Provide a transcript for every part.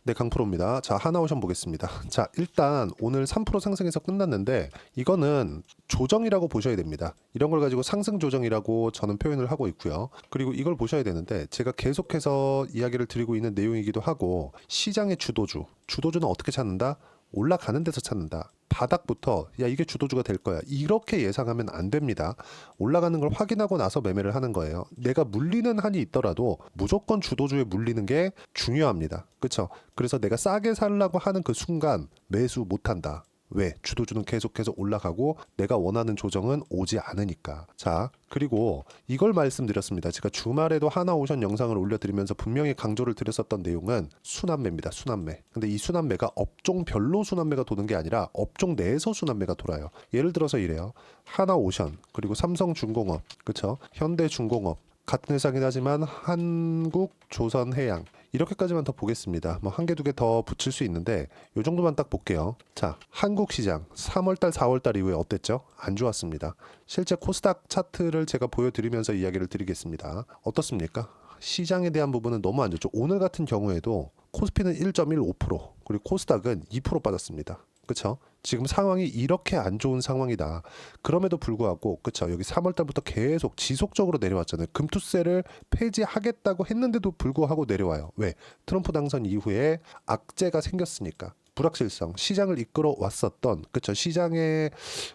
네, 강프로입니다. 자, 하나오션 보겠습니다. 자, 일단 오늘 3% 상승해서 끝났는데 이거는 조정이라고 보셔야 됩니다. 이런 걸 가지고 상승 조정이라고 저는 표현을 하고 있고요. 그리고 이걸 보셔야 되는데 제가 계속해서 이야기를 드리고 있는 내용이기도 하고, 시장의 주도주는 어떻게 찾는다? 올라가는 데서 찾는다. 바닥부터 야 이게 주도주가 될 거야, 이렇게 예상하면 안 됩니다. 올라가는 걸 확인하고 나서 매매를 하는 거예요. 내가 물리는 한이 있더라도 무조건 주도주에 물리는 게 중요합니다. 그렇죠? 그래서 내가 싸게 살라고 하는 그 순간 매수 못한다. 왜? 주도주는 계속해서 올라가고 내가 원하는 조정은 오지 않으니까. 자, 그리고 이걸 말씀드렸습니다. 제가 주말에도 하나오션 영상을 올려드리면서 분명히 강조를 드렸었던 내용은 순환매입니다. 순환매. 근데 이 순환매가 업종별로 순환매가 도는 게 아니라 업종 내에서 순환매가 돌아요. 예를 들어서 이래요. 하나오션, 그리고 삼성중공업, 그쵸? 현대중공업, 같은 회사긴 하지만 한국조선해양, 이렇게까지만 더 보겠습니다. 뭐 한 개 두 개 더 붙일 수 있는데 요 정도만 딱 볼게요. 자, 한국시장 3월달 4월달 이후에 어땠죠? 안 좋았습니다. 실제 코스닥 차트를 제가 보여드리면서 이야기를 드리겠습니다. 어떻습니까? 시장에 대한 부분은 너무 안 좋죠. 오늘 같은 경우에도 코스피는 1.15%, 그리고 코스닥은 2% 빠졌습니다. 그쵸? 지금 상황이 이렇게 안 좋은 상황이다. 그럼에도 불구하고, 그쵸? 여기 3월달부터 계속 지속적으로 내려왔잖아요. 금투세를 폐지하겠다고 했는데도 불구하고 내려와요. 왜? 트럼프 당선 이후에 악재가 생겼으니까. 불확실성, 시장을 이끌어 왔었던, 그쵸? 시장에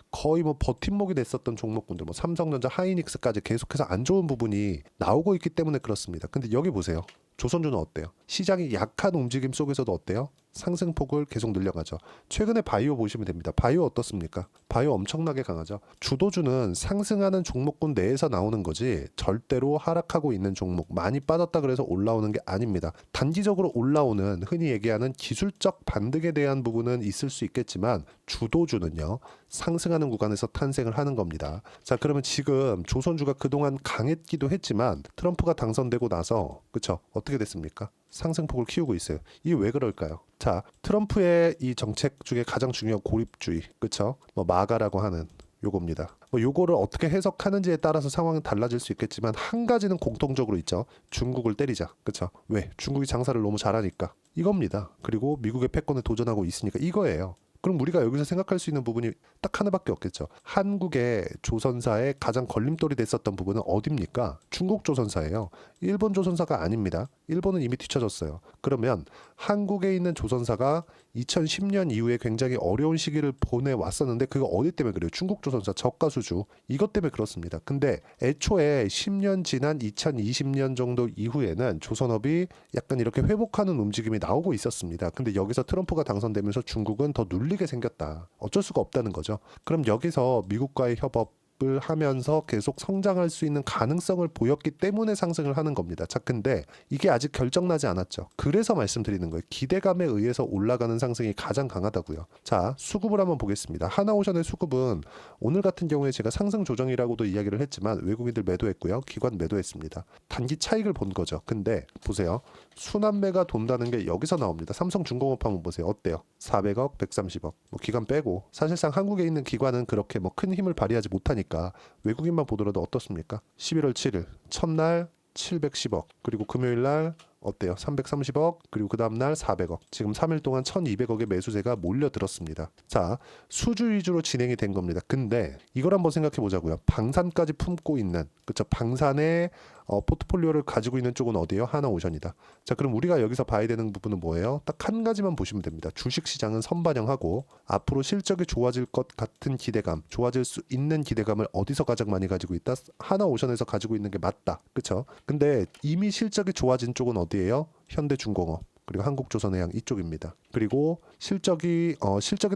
거의 뭐 버팀목이 됐었던 종목군들, 뭐 삼성전자, 하이닉스까지 계속해서 안 좋은 부분이 나오고 있기 때문에 그렇습니다. 근데 여기 보세요. 조선주는 어때요? 시장이 약한 움직임 속에서도 어때요? 상승폭을 계속 늘려가죠. 최근에 바이오 보시면 됩니다. 바이오 어떻습니까? 바이오 엄청나게 강하죠. 주도주는 상승하는 종목군 내에서 나오는 거지 절대로 하락하고 있는 종목, 많이 빠졌다 그래서 올라오는 게 아닙니다. 단기적으로 올라오는, 흔히 얘기하는 기술적 반등에 대한 부분은 있을 수 있겠지만 주도주는요, 상승하는 구간에서 탄생을 하는 겁니다. 자, 그러면 지금 조선주가 그동안 강했기도 했지만 트럼프가 당선되고 나서, 그쵸? 어떻게 됐습니까? 상승폭을 키우고 있어요. 이게 왜 그럴까요? 자, 트럼프의 이 정책 중에 가장 중요한 고립주의, 그쵸? 뭐 마가라고 하는 요겁니다. 뭐 요거를 어떻게 해석하는지에 따라서 상황은 달라질 수 있겠지만 한 가지는 공통적으로 있죠. 중국을 때리자. 그쵸? 왜? 중국이 장사를 너무 잘하니까. 이겁니다. 그리고 미국의 패권에 도전하고 있으니까 이거예요. 그럼 우리가 여기서 생각할 수 있는 부분이 딱 하나밖에 없겠죠. 한국의 조선사의 가장 걸림돌이 됐었던 부분은 어디입니까? 중국 조선사예요. 일본 조선사가 아닙니다. 일본은 이미 뒤쳐졌어요. 그러면 한국에 있는 조선사가 2010년 이후에 굉장히 어려운 시기를 보내왔었는데 그거 어디 때문에 그래요? 중국 조선사 저가 수주, 이것 때문에 그렇습니다. 근데 애초에 10년 지난 2020년 정도 이후에는 조선업이 약간 이렇게 회복하는 움직임이 나오고 있었습니다. 근데 여기서 트럼프가 당선되면서 중국은 더 눌리게 생겼다. 어쩔 수가 없다는 거죠. 그럼 여기서 미국과의 협업을 하면서 계속 성장할 수 있는 가능성을 보였기 때문에 상승을 하는 겁니다. 자, 근데 이게 아직 결정나지 않았죠. 그래서 말씀드리는 거예요. 기대감에 의해서 올라가는 상승이 가장 강하다고요. 자, 수급을 한번 보겠습니다. 하나오션의 수급은 오늘 같은 경우에 제가 상승 조정이라고도 이야기를 했지만 외국인들 매도했고요. 기관 매도했습니다. 단기 차익을 본 거죠. 근데 보세요. 순환매가 돈다는 게 여기서 나옵니다. 삼성중공업 한번 보세요. 어때요? 400억, 130억. 뭐 기관 빼고 사실상 한국에 있는 기관은 그렇게 뭐 큰 힘을 발휘하지 못하니까 외국인만 보더라도 어떻습니까? 11월 7일 첫날 710억, 그리고 금요일 날 어때요? 330억, 그리고 그 다음날 400억. 지금 3일 동안 1200억의 매수세가 몰려들었습니다. 자, 수주 위주로 진행이 된 겁니다. 근데 이걸 한번 생각해 보자고요. 방산까지 품고 있는, 그쵸? 방산의 포트폴리오를 가지고 있는 쪽은 어디예요? 하나오션이다. 자, 그럼 우리가 여기서 봐야 되는 부분은 뭐예요? 딱 한 가지만 보시면 됩니다. 주식시장은 선반영하고 앞으로 실적이 좋아질 것 같은 기대감, 좋아질 수 있는 기대감을 어디서 가장 많이 가지고 있다? 하나오션에서 가지고 있는 게 맞다. 그쵸? 근데 이미 실적이 좋아진 쪽은 어디예요? 현대중공업, 그리고 한국조선해양, 이쪽입니다. 그리고 실적에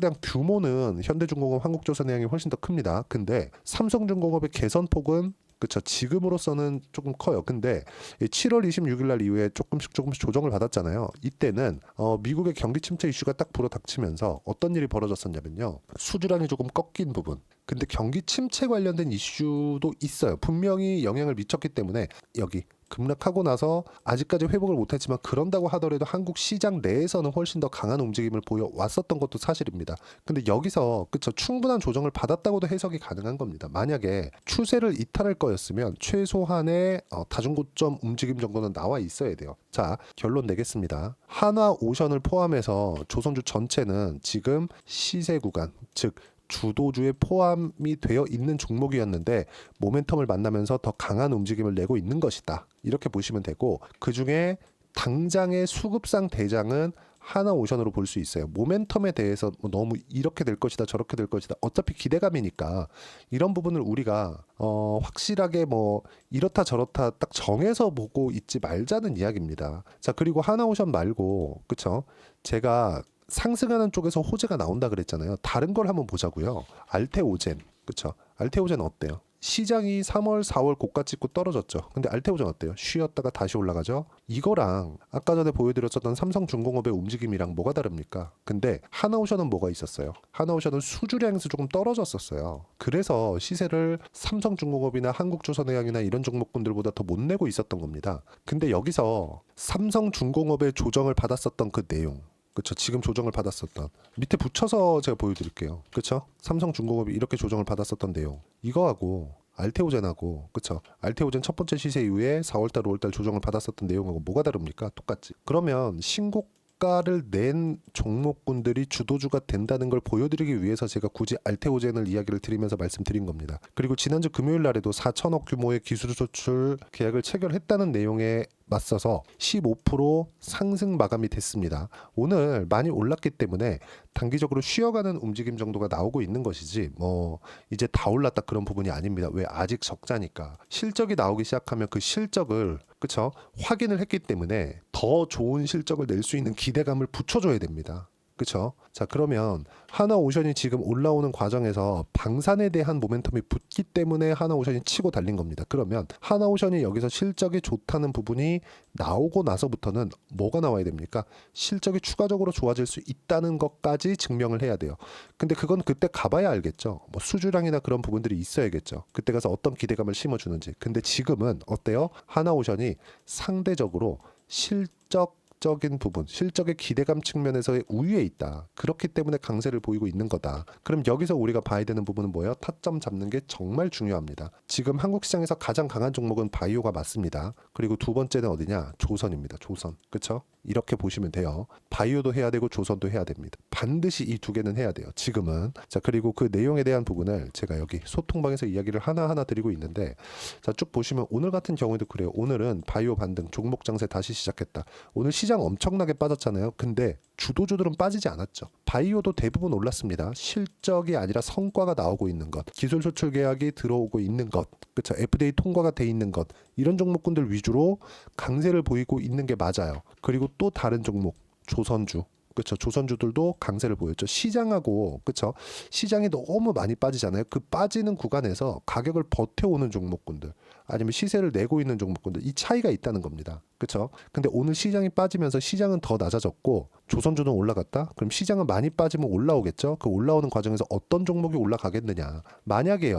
대한 규모는 현대중공업, 한국조선해양이 훨씬 더 큽니다. 근데 삼성중공업의 개선폭은, 그쵸, 지금으로서는 조금 커요. 근데 7월 26일 날 이후에 조금씩 조정을 받았잖아요. 이때는 미국의 경기 침체 이슈가 딱 불어닥치면서 어떤 일이 벌어졌었냐면요. 수주량이 조금 꺾인 부분, 근데 경기 침체 관련된 이슈도 있어요. 분명히 영향을 미쳤기 때문에 여기 급락하고 나서 아직까지 회복을 못했지만 그런다고 하더라도 한국 시장 내에서는 훨씬 더 강한 움직임을 보여왔었던 것도 사실입니다. 근데 여기서 그쵸, 충분한 조정을 받았다고도 해석이 가능한 겁니다. 만약에 추세를 이탈할 거였으면 최소한의 다중고점 움직임 정도는 나와 있어야 돼요. 자, 결론 내겠습니다. 한화오션을 포함해서 조선주 전체는 지금 시세 구간, 즉 주도주에 포함이 되어 있는 종목이었는데 모멘텀을 만나면서 더 강한 움직임을 내고 있는 것이다. 이렇게 보시면 되고, 그중에 당장의 수급상 대장은 하나오션으로 볼 수 있어요. 모멘텀에 대해서 뭐 너무 이렇게 될 것이다 저렇게 될 것이다, 어차피 기대감이니까 이런 부분을 우리가 확실하게 뭐 이렇다 저렇다 딱 정해서 보고 있지 말자는 이야기입니다. 자, 그리고 하나오션 말고 그쵸, 제가 상승하는 쪽에서 호재가 나온다 그랬잖아요. 다른 걸 한번 보자고요. 알테오젠, 그쵸? 알테오젠 어때요? 시장이 3월, 4월 고가 찍고 떨어졌죠. 근데 알테오젠 어때요? 쉬었다가 다시 올라가죠. 이거랑 아까 전에 보여드렸었던 삼성중공업의 움직임이랑 뭐가 다릅니까? 근데 하나오션은 뭐가 있었어요? 하나오션은 수주량에서 조금 떨어졌었어요. 그래서 시세를 삼성중공업이나 한국조선해양이나 이런 종목군들보다 더 못 내고 있었던 겁니다. 근데 여기서 삼성중공업의 조정을 받았었던 그 내용, 그쵸, 지금 조정을 받았었던, 밑에 붙여서 제가 보여드릴게요. 그쵸, 삼성중공업이 이렇게 조정을 받았었던 내용, 이거하고 알테오젠하고, 그쵸, 알테오젠 첫 번째 시세 이후에 4월달 5월달 조정을 받았었던 내용하고 뭐가 다릅니까? 똑같지. 그러면 신고가를 낸 종목군들이 주도주가 된다는 걸 보여드리기 위해서 제가 굳이 알테오젠을 이야기를 드리면서 말씀드린 겁니다. 그리고 지난주 금요일 날에도 4천억 규모의 기술 소출 계약을 체결했다는 내용에 맞서서 15% 상승 마감이 됐습니다. 오늘 많이 올랐기 때문에 단기적으로 쉬어가는 움직임 정도가 나오고 있는 것이지 뭐 이제 다 올랐다 그런 부분이 아닙니다. 왜? 아직 적자니까. 실적이 나오기 시작하면 그 실적을 그쵸, 확인을 했기 때문에 더 좋은 실적을 낼 수 있는 기대감을 붙여줘야 됩니다. 그쵸? 자, 그러면 하나오션이 지금 올라오는 과정에서 방산에 대한 모멘텀이 붙기 때문에 하나오션이 치고 달린 겁니다. 그러면 하나오션이 여기서 실적이 좋다는 부분이 나오고 나서부터는 뭐가 나와야 됩니까? 실적이 추가적으로 좋아질 수 있다는 것까지 증명을 해야 돼요. 근데 그건 그때 가봐야 알겠죠. 뭐 수주량이나 그런 부분들이 있어야겠죠. 그때 가서 어떤 기대감을 심어주는지. 근데 지금은 어때요? 하나오션이 상대적으로 실적인 부분, 실적의 기대감 측면에서의 우위에 있다. 그렇기 때문에 강세를 보이고 있는 거다. 그럼 여기서 우리가 봐야 되는 부분은 뭐예요? 타점 잡는 게 정말 중요합니다. 지금 한국 시장에서 가장 강한 종목은 바이오가 맞습니다. 그리고 두 번째는 어디냐? 조선입니다. 조선. 그쵸? 이렇게 보시면 돼요. 바이오도 해야 되고 조선도 해야 됩니다. 반드시 이 두 개는 해야 돼요. 지금은. 자, 그리고 그 내용에 대한 부분을 제가 여기 소통방에서 이야기를 하나하나 드리고 있는데, 자, 쭉 보시면 오늘 같은 경우에도 그래요. 오늘은 바이오 반등, 종목 장세 다시 시작했다. 오늘 시장 엄청나게 빠졌잖아요. 근데 주도주들은 빠지지 않았죠. 바이오도 대부분 올랐습니다. 실적이 아니라 성과가 나오고 있는 것, 기술 수출 계약이 들어오고 있는 것, 그렇죠, FDA 통과가 돼 있는 것, 이런 종목군들 위주로 강세를 보이고 있는 게 맞아요. 그리고 또 다른 종목, 조선주, 그렇죠, 조선주들도 강세를 보였죠. 시장하고, 그렇죠, 시장이 너무 많이 빠지잖아요. 그 빠지는 구간에서 가격을 버텨오는 종목군들, 아니면 시세를 내고 있는 종목군들, 이 차이가 있다는 겁니다. 그렇죠? 근데 오늘 시장이 빠지면서 시장은 더 낮아졌고 조선주는 올라갔다? 그럼 시장은 많이 빠지면 올라오겠죠? 그 올라오는 과정에서 어떤 종목이 올라가겠느냐? 만약에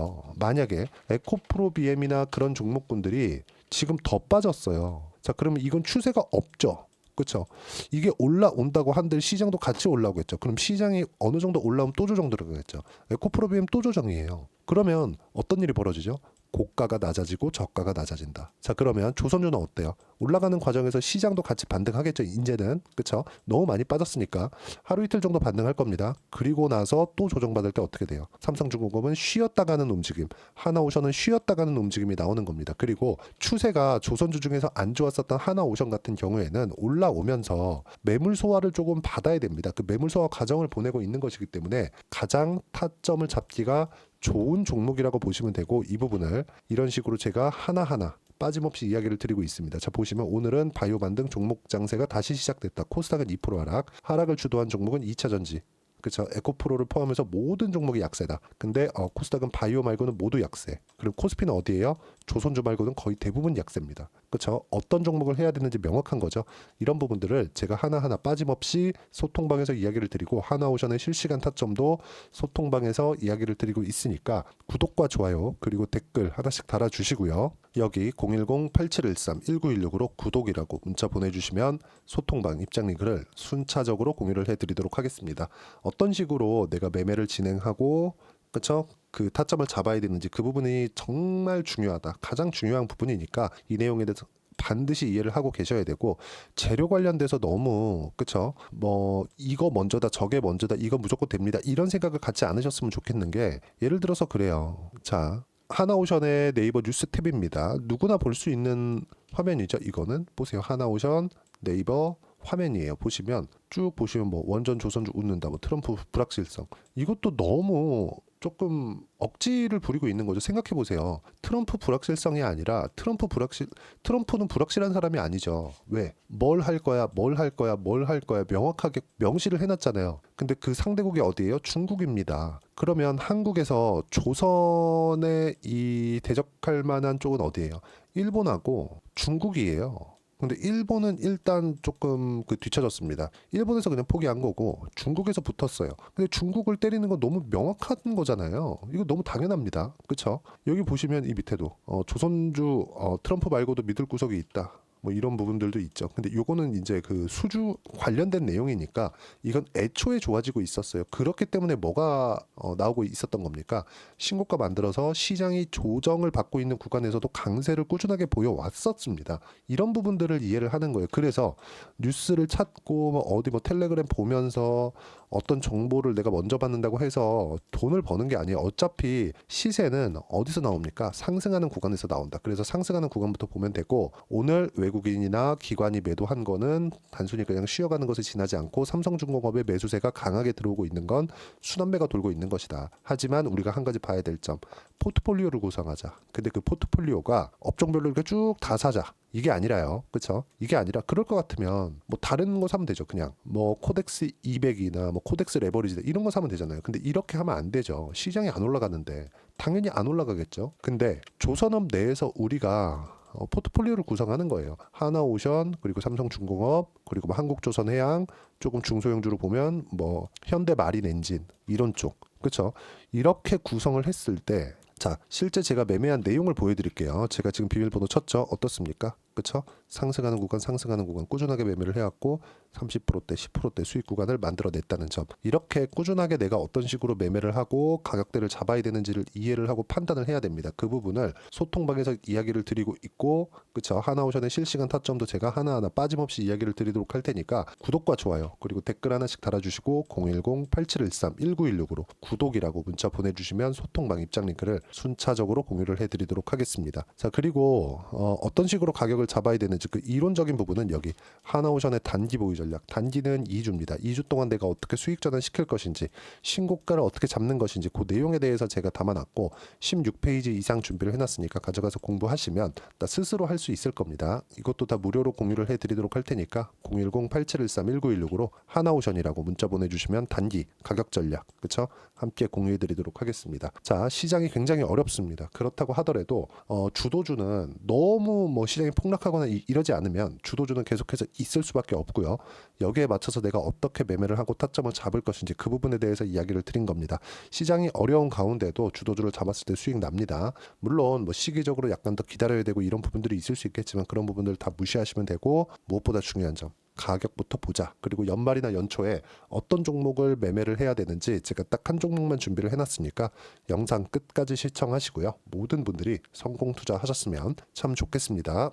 에코프로비엠이나 그런 종목군들이 지금 더 빠졌어요. 자, 그러면 이건 추세가 없죠. 그렇죠? 이게 올라온다고 한들 시장도 같이 올라오겠죠. 그럼 시장이 어느 정도 올라오면 또 조정 들어가겠죠. 에코프로비엠 또 조정이에요. 그러면 어떤 일이 벌어지죠? 고가가 낮아지고 저가가 낮아진다. 자, 그러면 조선주는 어때요? 올라가는 과정에서 시장도 같이 반등하겠죠. 이제는, 그렇죠? 너무 많이 빠졌으니까 하루 이틀 정도 반등할 겁니다. 그리고 나서 또 조정받을 때 어떻게 돼요? 삼성중공업은 쉬었다 가는 움직임, 하나오션은 쉬었다 가는 움직임이 나오는 겁니다. 그리고 추세가 조선주 중에서 안 좋았었던 하나오션 같은 경우에는 올라오면서 매물 소화를 조금 받아야 됩니다. 그 매물 소화 과정을 보내고 있는 것이기 때문에 가장 타점을 잡기가 좋은 종목이라고 보시면 되고, 이 부분을 이런 식으로 제가 하나하나 빠짐없이 이야기를 드리고 있습니다. 자, 보시면 오늘은 바이오 반등, 종목 장세가 다시 시작됐다. 코스닥은 2% 하락을 주도한 종목은 2차전지, 그쵸? 에코프로를 포함해서 모든 종목이 약세다. 근데 코스닥은 바이오 말고는 모두 약세. 그리고 코스피는 어디예요? 조선주 말고는 거의 대부분 약세입니다. 그렇죠? 어떤 종목을 해야 되는지 명확한 거죠. 이런 부분들을 제가 하나하나 빠짐없이 소통방에서 이야기를 드리고 하나오션의 실시간 타점도 소통방에서 이야기를 드리고 있으니까 구독과 좋아요 그리고 댓글 하나씩 달아주시고요. 여기 010-8713-1916으로 구독이라고 문자 보내주시면 소통방 입장 링크를 순차적으로 공유를 해드리도록 하겠습니다. 어떤 식으로 내가 매매를 진행하고 그쵸? 그 타점을 잡아야 되는지 그 부분이 정말 중요하다. 가장 중요한 부분이니까 이 내용에 대해서 반드시 이해를 하고 계셔야 되고 재료 관련돼서 너무 그쵸? 뭐 이거 먼저다 저게 먼저다 이거 무조건 됩니다. 이런 생각을 갖지 않으셨으면 좋겠는 게 예를 들어서 그래요. 자 하나오션의 네이버 뉴스 탭입니다. 누구나 볼 수 있는 화면이죠. 이거는 보세요. 하나오션 네이버 화면이에요. 보시면 쭉 보시면 뭐 원전 조선주 웃는다, 뭐 트럼프 불확실성 이것도 너무 조금 억지를 부리고 있는 거죠. 생각해 보세요. 트럼프 불확실성이 아니라 트럼프는 불확실한 사람이 아니죠. 왜? 뭘 할 거야, 뭘 할 거야, 뭘 할 거야 명확하게 명시를 해놨잖아요. 근데 그 상대국이 어디예요? 중국입니다. 그러면 한국에서 조선에 이 대적할 만한 쪽은 어디예요? 일본하고 중국이에요. 근데 일본은 일단 조금 뒤쳐졌습니다. 일본에서 그냥 포기한 거고 중국에서 붙었어요. 근데 중국을 때리는 건 너무 명확한 거잖아요. 이거 너무 당연합니다. 그쵸? 여기 보시면 이 밑에도 조선주 트럼프 말고도 믿을 구석이 있다. 뭐 이런 부분들도 있죠. 근데 요거는 이제 그 수주 관련된 내용이니까 이건 애초에 좋아지고 있었어요. 그렇기 때문에 뭐가 나오고 있었던 겁니까? 신고가 만들어서 시장이 조정을 받고 있는 구간에서도 강세를 꾸준하게 보여왔었습니다. 이런 부분들을 이해를 하는 거예요. 그래서 뉴스를 찾고 뭐 어디 뭐 텔레그램 보면서 어떤 정보를 내가 먼저 받는다고 해서 돈을 버는 게 아니에요. 어차피 시세는 어디서 나옵니까? 상승하는 구간에서 나온다. 그래서 상승하는 구간부터 보면 되고 오늘 외국인이나 기관이 매도한 거는 단순히 그냥 쉬어가는 것에 지나지 않고 삼성중공업의 매수세가 강하게 들어오고 있는 건 순환매가 돌고 있는 것이다. 하지만 우리가 한 가지 봐야 될 점, 포트폴리오를 구성하자. 근데 그 포트폴리오가 업종별로 이렇게 쭉 다 사자. 이게 아니라요. 그쵸? 이게 아니라 그럴 것 같으면 뭐 다른 거 사면 되죠. 그냥 뭐 코덱스 200이나 뭐 코덱스 레버리지 이런 거 사면 되잖아요. 근데 이렇게 하면 안 되죠. 시장이 안 올라가는데 당연히 안 올라가겠죠. 근데 조선업 내에서 우리가 포트폴리오를 구성하는 거예요. 하나오션 그리고 삼성중공업 그리고 뭐 한국조선해양 조금 중소형주로 보면 뭐 현대마린엔진 이런 쪽 그렇죠? 이렇게 구성을 했을 때 자, 실제 제가 매매한 내용을 보여드릴게요. 제가 지금 비밀번호 쳤죠? 어떻습니까? 그쵸? 상승하는 구간 꾸준하게 매매를 해왔고 30%대, 10%대 수익 구간을 만들어냈다는 점. 이렇게 꾸준하게 내가 어떤 식으로 매매를 하고 가격대를 잡아야 되는지를 이해를 하고 판단을 해야 됩니다. 그 부분을 소통방에서 이야기를 드리고 있고, 그쵸? 하나오션의 실시간 타점도 제가 하나하나 빠짐없이 이야기를 드리도록 할 테니까 구독과 좋아요 그리고 댓글 하나씩 달아주시고 010-8713-1916으로 구독이라고 문자 보내주시면 소통방 입장 링크를 순차적으로 공유를 해드리도록 하겠습니다. 자, 그리고 어떤 식으로 가격을 잡아야 되는지 그 이론적인 부분은 여기 하나오션의 단기 보유 전략. 단기는 2주입니다. 2주 동안 내가 어떻게 수익 전환시킬 것인지, 신고가를 어떻게 잡는 것인지 그 내용에 대해서 제가 담아놨고 16페이지 이상 준비를 해놨으니까 가져가서 공부하시면 나 스스로 할 수 있을 겁니다. 이것도 다 무료로 공유를 해드리도록 할 테니까 010-8713-1916으로 하나오션이라고 문자 보내주시면 단기 가격 전략 그쵸? 함께 공유해드리도록 하겠습니다. 자, 시장이 굉장히 어렵습니다. 그렇다고 하더라도 주도주는 너무 뭐 시장이 폭락하거나 이러지 않으면 주도주는 계속해서 있을 수밖에 없고요. 여기에 맞춰서 내가 어떻게 매매를 하고 타점을 잡을 것인지 그 부분에 대해서 이야기를 드린 겁니다. 시장이 어려운 가운데도 주도주를 잡았을 때 수익 납니다. 물론 뭐 시기적으로 약간 더 기다려야 되고 이런 부분들이 있을 수 있겠지만 그런 부분들 다 무시하시면 되고 무엇보다 중요한 점 가격부터 보자. 그리고 연말이나 연초에 어떤 종목을 매매를 해야 되는지 제가 딱 한 종목만 준비를 해놨으니까 영상 끝까지 시청하시고요. 모든 분들이 성공 투자하셨으면 참 좋겠습니다.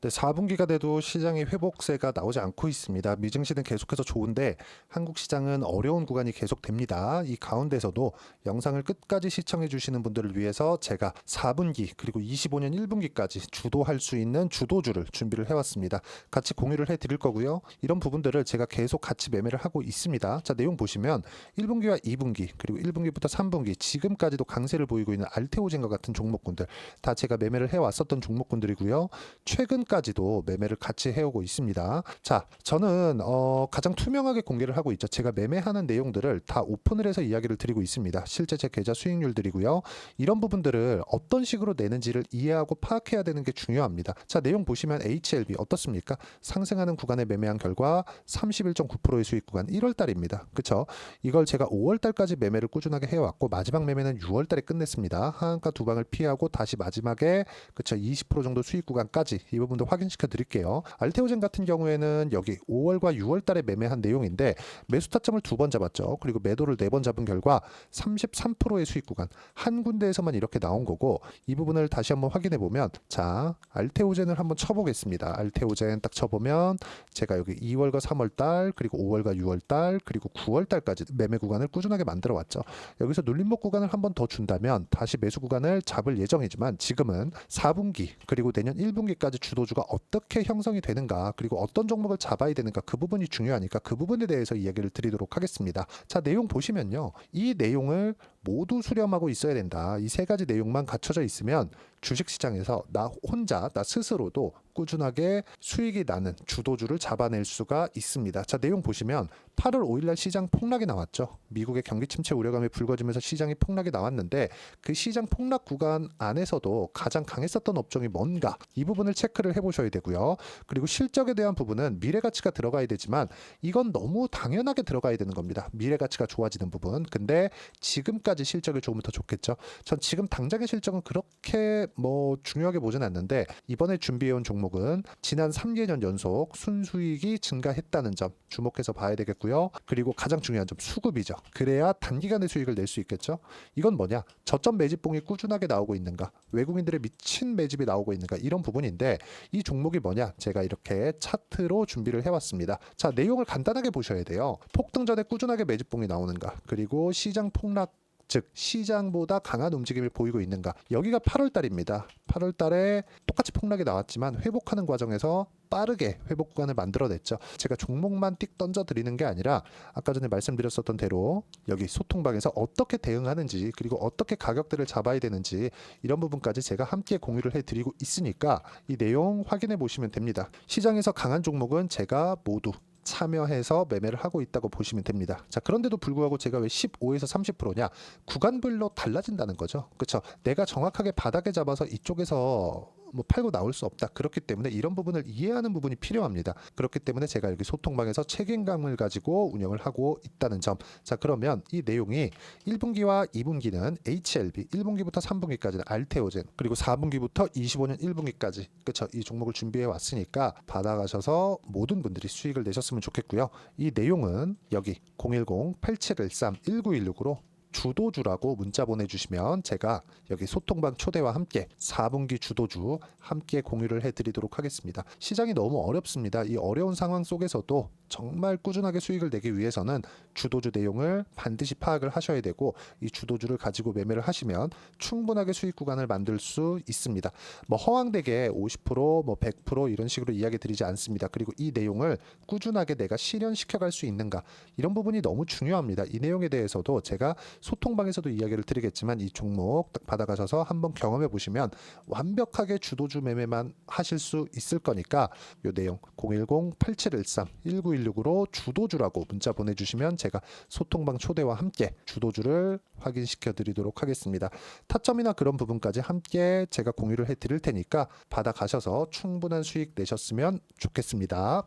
네, 4분기가 돼도 시장의 회복세가 나오지 않고 있습니다. 미증시는 계속해서 좋은데 한국 시장은 어려운 구간이 계속됩니다. 이 가운데서도 영상을 끝까지 시청해 주시는 분들을 위해서 제가 4분기 그리고 25년 1분기까지 주도할 수 있는 주도주를 준비를 해왔습니다. 같이 공유를 해드릴 거고요. 이런 부분들을 제가 계속 같이 매매를 하고 있습니다. 자, 내용 보시면 1분기와 2분기 그리고 1분기부터 3분기 지금까지도 강세를 보이고 있는 알테오젠과 같은 종목군들 다 제가 매매를 해왔었던 종목군들이고요. 최근 오픈까지도 매매를 같이 해오고 있습니다. 자, 저는 가장 투명하게 공개를 하고 있죠. 제가 매매하는 내용들을 다 오픈을 해서 이야기를 드리고 있습니다. 실제 제 계좌 수익률들이고요. 이런 부분들을 어떤 식으로 내는지를 이해하고 파악해야 되는 게 중요합니다. 자, 내용 보시면 HLB 어떻습니까? 상승하는 구간에 매매한 결과 31.9%의 수익 구간 1월 달입니다. 그쵸? 이걸 제가 5월 달까지 매매를 꾸준하게 해왔고 마지막 매매는 6월 달에 끝냈습니다. 하한가 두 방을 피하고 다시 마지막에 그쵸 20% 정도 수익 구간까지 이 부분도 확인시켜 드릴게요. 알테오젠 같은 경우에는 여기 5월과 6월 달에 매매한 내용인데 매수 타점을 2번 잡았죠. 그리고 매도를 4번 잡은 결과 33%의 수익 구간 한 군데에서만 이렇게 나온 거고 이 부분을 다시 한번 확인해 보면 자 알테오젠을 한번 쳐보겠습니다. 알테오젠 딱 쳐보면 제가 여기 2월과 3월 달 그리고 5월과 6월 달 그리고 9월 달까지 매매 구간을 꾸준하게 만들어 왔죠. 여기서 눌림목 구간을 한번 더 준다면 다시 매수 구간을 잡을 예정이지만 지금은 4분기 그리고 내년 1분기까지 주도주가 어떻게 형성이 되는가 그리고 어떤 종목을 잡아야 되는가 그 부분이 중요하니까 그 부분에 대해서 이야기를 드리도록 하겠습니다. 자, 내용 보시면요. 이 내용을 모두 수렴하고 있어야 된다. 이 세 가지 내용만 갖춰져 있으면 주식시장에서 나 혼자 나 스스로도 꾸준하게 수익이 나는 주도주를 잡아낼 수가 있습니다. 자, 내용 보시면 8월 5일날 시장 폭락이 나왔죠. 미국의 경기 침체 우려감이 불거지면서 시장이 폭락이 나왔는데 그 시장 폭락 구간 안에서도 가장 강했었던 업종이 뭔가 이 부분을 체크를 해보셔야 되고요. 그리고 실적에 대한 부분은 미래 가치가 들어가야 되지만 이건 너무 당연하게 들어가야 되는 겁니다. 미래 가치가 좋아지는 부분. 근데 지금까지 실적이 좋으면 더 좋겠죠. 전 지금 당장의 실적은 그렇게 중요하게 보진 않는데 이번에 준비해온 종목은 지난 3개년 연속 순수익이 증가했다는 점 주목해서 봐야 되겠고요. 그리고 가장 중요한 점 수급이죠. 그래야 단기간에 수익을 낼 수 있겠죠. 이건 뭐냐? 저점 매집봉이 꾸준하게 나오고 있는가? 외국인들의 미친 매집이 나오고 있는가? 이런 부분인데 이 종목이 뭐냐? 제가 이렇게 차트로 준비를 해왔습니다. 자, 내용을 간단하게 보셔야 돼요. 폭등 전에 꾸준하게 매집봉이 나오는가? 그리고 시장 폭락 즉 시장보다 강한 움직임을 보이고 있는가. 여기가 8월 달입니다. 8월 달에 똑같이 폭락이 나왔지만 회복하는 과정에서 빠르게 회복 구간을 만들어냈죠. 제가 종목만 띡 던져드리는 게 아니라 아까 전에 말씀드렸었던 대로 여기 소통방에서 어떻게 대응하는지 그리고 어떻게 가격대를 잡아야 되는지 이런 부분까지 제가 함께 공유를 해드리고 있으니까 이 내용 확인해 보시면 됩니다. 시장에서 강한 종목은 제가 모두 참여해서 매매를 하고 있다고 보시면 됩니다. 자, 그런데도 불구하고 제가 왜 15에서 30%냐? 구간별로 달라진다는 거죠. 그렇죠? 내가 정확하게 바닥에 잡아서 이쪽에서 팔고 나올 수 없다. 그렇기 때문에 이런 부분을 이해하는 부분이 필요합니다. 그렇기 때문에 제가 여기 소통방에서 책임감을 가지고 운영을 하고 있다는 점. 자, 그러면 이 내용이 1분기와 2분기는 HLB, 1분기부터 3분기까지는 알테오젠, 그리고 4분기부터 25년 1분기까지 그렇죠? 이 종목을 준비해 왔으니까 받아가셔서 모든 분들이 수익을 내셨으면 좋겠고요. 이 내용은 여기 010-8713-1916으로 주도주라고 문자 보내주시면 제가 여기 소통방 초대와 함께 4분기 주도주 함께 공유를 해드리도록 하겠습니다. 시장이 너무 어렵습니다. 이 어려운 상황 속에서도 정말 꾸준하게 수익을 내기 위해서는 주도주 내용을 반드시 파악을 하셔야 되고 이 주도주를 가지고 매매를 하시면 충분하게 수익 구간을 만들 수 있습니다. 허황되게 50%, 100% 이런 식으로 이야기 드리지 않습니다. 그리고 이 내용을 꾸준하게 내가 실현시켜 갈 수 있는가 이런 부분이 너무 중요합니다. 이 내용에 대해서도 제가 소통방에서도 이야기를 드리겠지만 이 종목 딱 받아가셔서 한번 경험해 보시면 완벽하게 주도주 매매만 하실 수 있을 거니까 이 내용 010-8713-1916으로 주도주라고 문자 보내주시면 제가 소통방 초대와 함께 주도주를 확인시켜 드리도록 하겠습니다. 타점이나 그런 부분까지 함께 제가 공유를 해 드릴 테니까 받아가셔서 충분한 수익 내셨으면 좋겠습니다.